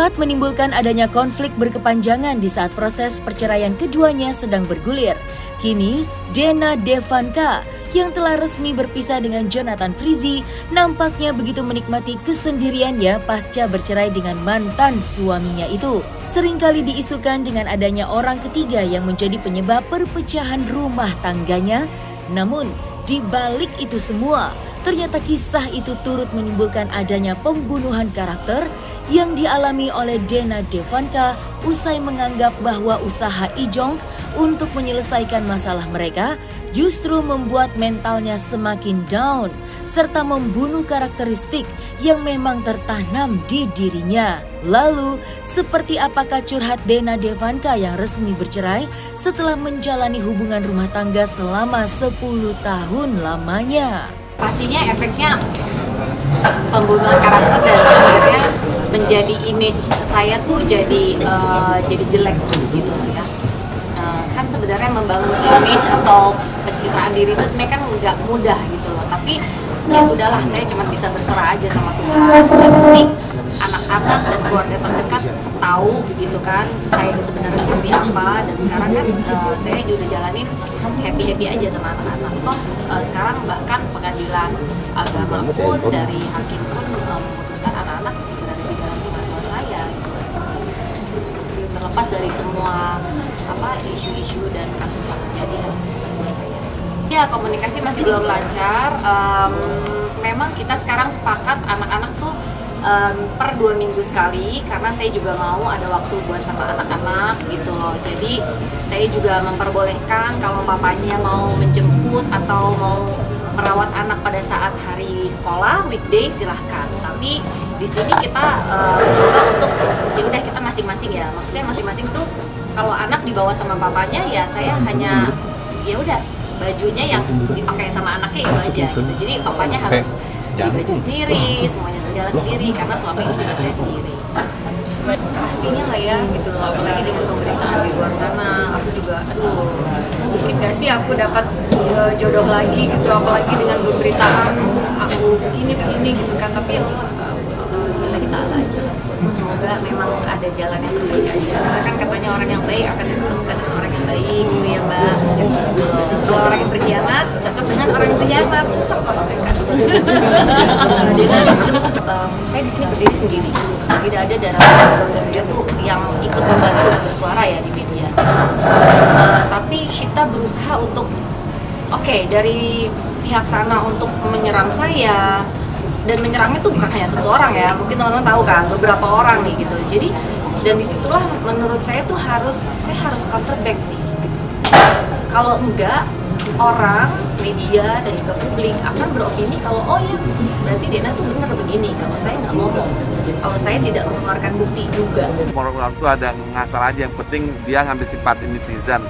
sempat menimbulkan adanya konflik berkepanjangan di saat proses perceraian keduanya sedang bergulir. Kini, Dena Devanka yang telah resmi berpisah dengan Jonathan Frizzy nampaknya begitu menikmati kesendiriannya pasca bercerai dengan mantan suaminya itu. Seringkali diisukan dengan adanya orang ketiga yang menjadi penyebab perpecahan rumah tangganya. Namun, di balik itu semua, ternyata kisah itu turut menimbulkan adanya pembunuhan karakter yang dialami oleh Dena Devanka usai menganggap bahwa usaha Ijong untuk menyelesaikan masalah mereka justru membuat mentalnya semakin down serta membunuh karakteristik yang memang tertanam di dirinya. Lalu, seperti apakah curhat Dena Devanka yang resmi bercerai setelah menjalani hubungan rumah tangga selama 10 tahun lamanya? Pastinya efeknya pembunuhan karakter dan akhirnya menjadi image saya tuh jadi jelek gitu ya. Kan sebenarnya membangun image atau pencitraan diri itu sebenarnya kan nggak mudah gitu loh. Tapi ya sudahlah, saya cuma bisa berserah aja sama Tuhan. Yang penting anak-anak dan keluarga terdekat tahu gitu kan saya sebenarnya seperti apa, dan sekarang kan saya juga jalanin happy aja sama anak-anak. Toh sekarang bahkan pengadilan agama pun dari hakim pun memutuskan anak-anak berada di dalam pengasuhan saya gitu aja sih. Terlepas dari semua isu-isu dan kasus yang terjadi buat saya. Ya, komunikasi masih belum lancar. Memang kita sekarang sepakat anak-anak tuh per 2 minggu sekali, karena saya juga mau ada waktu buat sama anak-anak gitu loh. Jadi saya juga memperbolehkan kalau papanya mau menjemput atau mau merawat anak pada saat hari sekolah weekday silahkan. Tapi di sini kita coba untuk ya udah kita masing-masing ya. Maksudnya masing-masing tuh kalau anak dibawa sama papanya ya saya hanya ya udah bajunya yang dipakai sama anaknya itu aja gitu. Jadi papanya harus beli baju sendiri, semuanya segala sendiri, karena selama ini juga saya sendiri. Pastinya lah ya gitu loh, apalagi dengan pemberitaan di luar sana. Aku juga mungkin gak sih aku dapat jodoh lagi gitu, apalagi dengan pemberitaan aku ini gitu kan. Tapi ya Allah, kita ala aja. Semoga memang ada jalan yang terbaik aja. Karena kan katanya orang yang baik akan ditemukan dengan orang yang baik gitu ya Mbak. Kalau orang yang berkhianat cocok dengan orang yang berkhianat, cocok kalau mereka. Saya di sini berdiri sendiri. Tidak ada dalam keluarga saya tuh yang ikut membantu bersuara ya di media. Tapi kita berusaha untuk dari pihak sana untuk menyerang saya. Dan menyerangnya tuh bukan hanya satu orang ya, mungkin teman-teman tahu kan, beberapa orang nih gitu. Jadi dan disitulah menurut saya tuh saya harus counter back nih. Gitu. Kalau enggak, orang, media dan juga publik akan beropini kalau oh ya berarti Dena tuh benar begini. Kalau saya nggak ngomong, kalau saya tidak mengeluarkan bukti juga. Orang tuh ada ngasal aja, yang penting dia ngambil simpati netizen.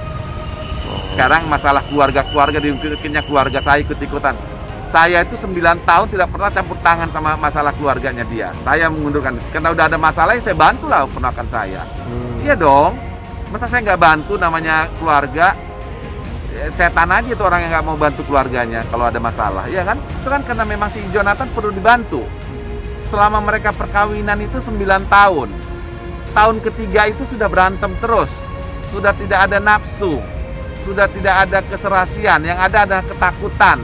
Sekarang masalah keluarga dibikinnya keluarga saya ikut-ikutan. Saya itu 9 tahun tidak pernah campur tangan sama masalah keluarganya dia. Saya mengundurkan, karena udah ada masalah, saya bantulah keponakan saya. Iya dong, masa saya nggak bantu, namanya keluarga. Setan aja itu orang yang nggak mau bantu keluarganya kalau ada masalah, ya kan? Itu kan karena memang si Jonathan perlu dibantu. Selama mereka perkawinan itu 9 tahun. Tahun ketiga itu sudah berantem terus. Sudah tidak ada nafsu. Sudah tidak ada keserasian, yang ada ketakutan.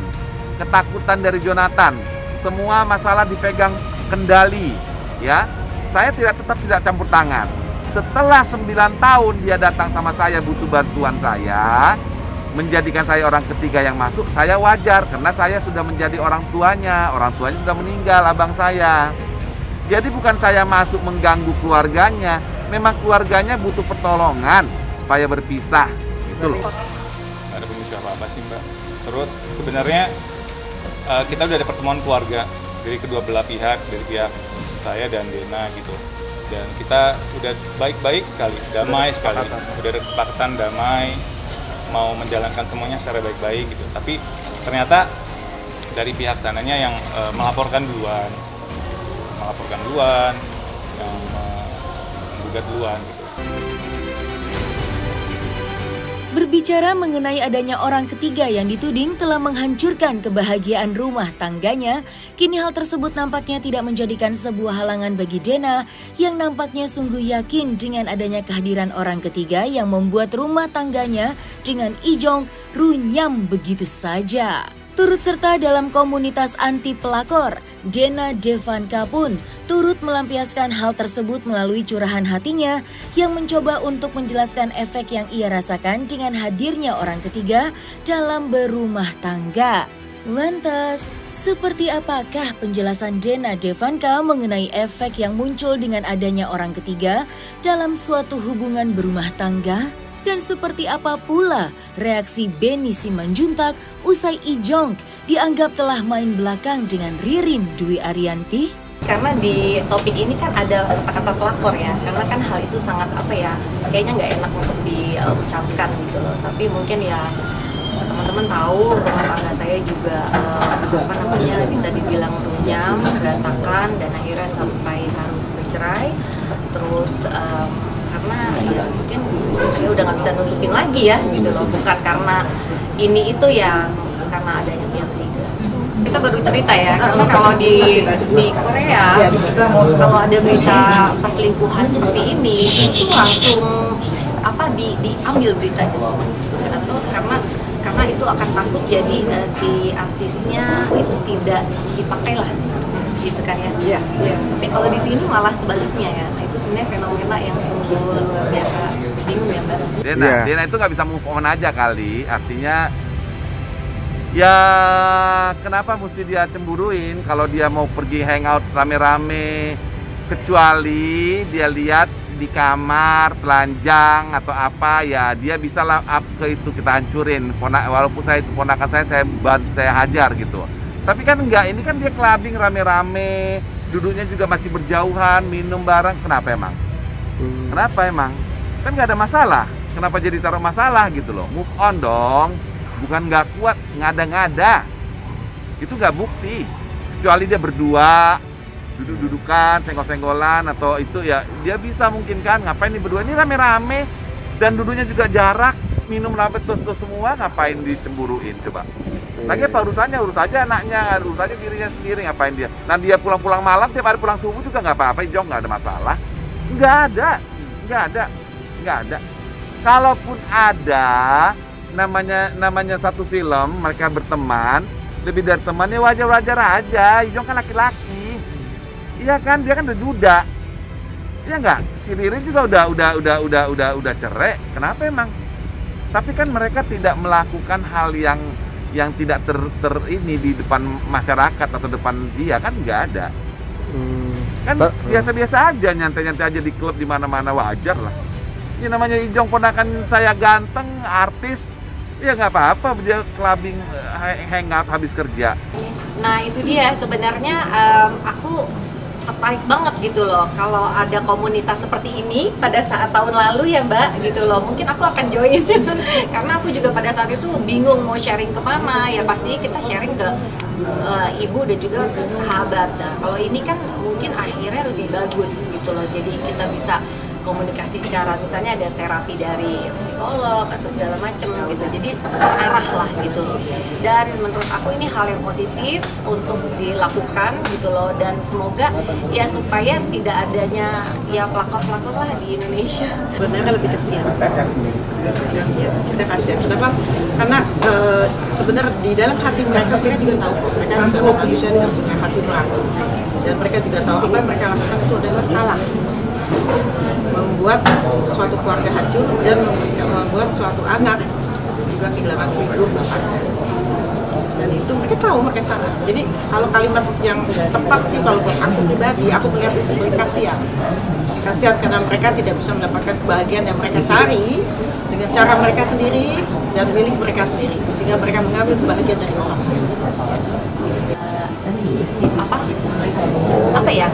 Ketakutan dari Jonathan, semua masalah dipegang kendali, ya. Saya tetap tidak campur tangan. Setelah 9 tahun dia datang sama saya butuh bantuan saya, menjadikan saya orang ketiga yang masuk, saya wajar karena saya sudah menjadi orang tuanya sudah meninggal, abang saya. Jadi bukan saya masuk mengganggu keluarganya, memang keluarganya butuh pertolongan supaya berpisah, gitu loh. Nggak ada pemicu apa-apa sih Mbak. Terus sebenarnya kita udah ada pertemuan keluarga dari kedua belah pihak, dari pihak saya dan Dena gitu. Dan kita udah baik-baik sekali, damai sekali. Udah ada kesepakatan damai, mau menjalankan semuanya secara baik-baik gitu. Tapi ternyata dari pihak sananya yang melaporkan duluan, yang menggugat duluan gitu. Berbicara mengenai adanya orang ketiga yang dituding telah menghancurkan kebahagiaan rumah tangganya, kini hal tersebut nampaknya tidak menjadikan sebuah halangan bagi Dena yang nampaknya sungguh yakin dengan adanya kehadiran orang ketiga yang membuat rumah tangganya dengan Ijong runyam begitu saja. Turut serta dalam komunitas anti pelakor, Dena Devanka pun turut melampiaskan hal tersebut melalui curahan hatinya yang mencoba untuk menjelaskan efek yang ia rasakan dengan hadirnya orang ketiga dalam berumah tangga. Lantas, seperti apakah penjelasan Dena Devanka mengenai efek yang muncul dengan adanya orang ketiga dalam suatu hubungan berumah tangga? Dan seperti apa pula reaksi Benny Simanjuntak usai Ijong dianggap telah main belakang dengan Ririn Dwi Ariyanti? Karena di topik ini kan ada kata-kata pelakor ya, karena kan hal itu sangat kayaknya nggak enak untuk diucapkan gitu loh. Tapi mungkin ya teman-teman tahu rumah tangga saya juga bisa dibilang runyam, berantakan, dan akhirnya sampai harus bercerai. Terus karena ya mungkin saya udah nggak bisa nutupin lagi ya gitu loh, bukan karena ini itu ya, karena adanya pihak ketiga. Kita baru cerita ya, karena kalau di Korea kalau ada berita perselingkuhan seperti ini itu langsung diambil beritanya semua, atau karena itu akan takut jadi si artisnya itu tidak dipakai lah gitu kan ya. Iya. Tapi kalau di sini malah sebaliknya ya. Nah, itu sebenarnya fenomena yang sungguh luar biasa. Bingung ya, Mbak? Dena itu nggak bisa move on aja kali. Artinya ya kenapa mesti dia cemburuin kalau dia mau pergi hangout rame-rame, kecuali dia lihat di kamar telanjang atau apa, ya dia bisa lah up ke itu, kita hancurin. Walaupun saya itu ponakan saya hajar gitu. Tapi kan enggak, ini kan dia clubbing rame-rame, duduknya juga masih berjauhan, minum bareng. Kenapa emang? Kenapa emang? Kan nggak ada masalah. Kenapa jadi taruh masalah gitu loh? Move on dong. Bukan nggak kuat, ngada-ngada. Itu nggak bukti. Kecuali dia berdua, duduk-dudukan, senggol-senggolan, atau itu ya dia bisa mungkin kan. Ngapain nih berdua? Ini rame-rame dan duduknya juga jarak, minum lambat terus semua, ngapain dicemburuin coba? Lagi apa urusannya? Urus aja anaknya, urus aja dirinya sendiri, ngapain dia? Nanti dia pulang-pulang malam, tiap hari pulang subuh juga nggak apa-apa, Jong, nggak ada masalah. Nggak ada. Kalaupun ada, namanya satu film, mereka berteman, lebih dari temannya wajar-wajar aja. Jong kan laki-laki, iya kan, dia kan udah duda, iya nggak? Si Ririn juga udah cerai, kenapa emang? Tapi kan mereka tidak melakukan hal yang tidak ini di depan masyarakat atau depan dia, kan nggak ada. Kan biasa-biasa aja, nyantai-nyantai aja di klub di mana-mana, wajar lah. Ini namanya Ijong, ponakan saya ganteng, artis, ya nggak apa-apa dia clubbing, hangout habis kerja. Nah itu dia sebenarnya, aku tertarik banget gitu loh kalau ada komunitas seperti ini pada saat tahun lalu ya Mbak gitu loh, mungkin aku akan join karena aku juga pada saat itu bingung mau sharing kemana, ya pastinya kita sharing ke ibu dan juga sahabat. Nah kalau ini kan mungkin akhirnya lebih bagus gitu loh, jadi kita bisa komunikasi secara, misalnya ada terapi dari psikolog atau segala macam gitu, jadi terarah lah gitu. Dan menurut aku ini hal yang positif untuk dilakukan gitu loh, dan semoga ya supaya tidak adanya ya pelakor-pelakor lah di Indonesia. Sebenarnya lebih kasihan, kita kasihan. Kenapa? Karena sebenarnya di dalam hati mereka juga tahu, mereka juga manusia dengan punya hati nurani, dan mereka juga tahu apa yang mereka lakukan itu adalah salah, membuat suatu keluarga hancur dan membuat suatu anak juga kehilangan hidup bapaknya. Dan itu mereka tahu mereka salah. Jadi kalau kalimat yang tepat sih kalau buat aku pribadi, aku melihat itu sebagai kasihan karena mereka tidak bisa mendapatkan kebahagiaan yang mereka cari dengan cara mereka sendiri dan milik mereka sendiri, sehingga mereka mengambil kebahagiaan dari orang. Apa ya?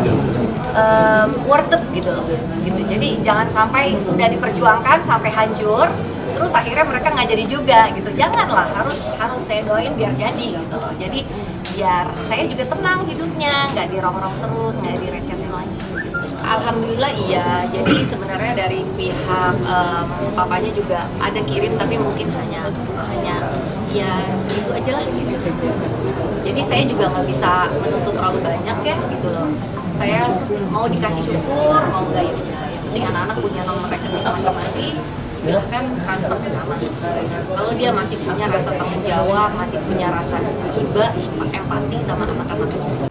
Worth it gitu loh, gitu. Jadi jangan sampai sudah diperjuangkan sampai hancur, terus akhirnya mereka nggak jadi juga gitu. Janganlah, harus saya doain biar jadi gitu loh. Jadi biar saya juga tenang hidupnya, nggak dirongrong terus, nggak direcetin lagi. Gitu. Alhamdulillah iya. Jadi sebenarnya dari pihak papanya juga ada kirim, tapi mungkin hanya ya segitu aja lah gitu. Jadi saya juga nggak bisa menuntut terlalu banyak ya gitu loh. Saya mau dikasih syukur, mau nggak ya udah. Yang penting anak-anak punya nomor rekening masing-masing, silahkan transfer ke sana. Kalau dia masih punya rasa tanggung jawab, masih punya rasa iba, empati sama anak-anak.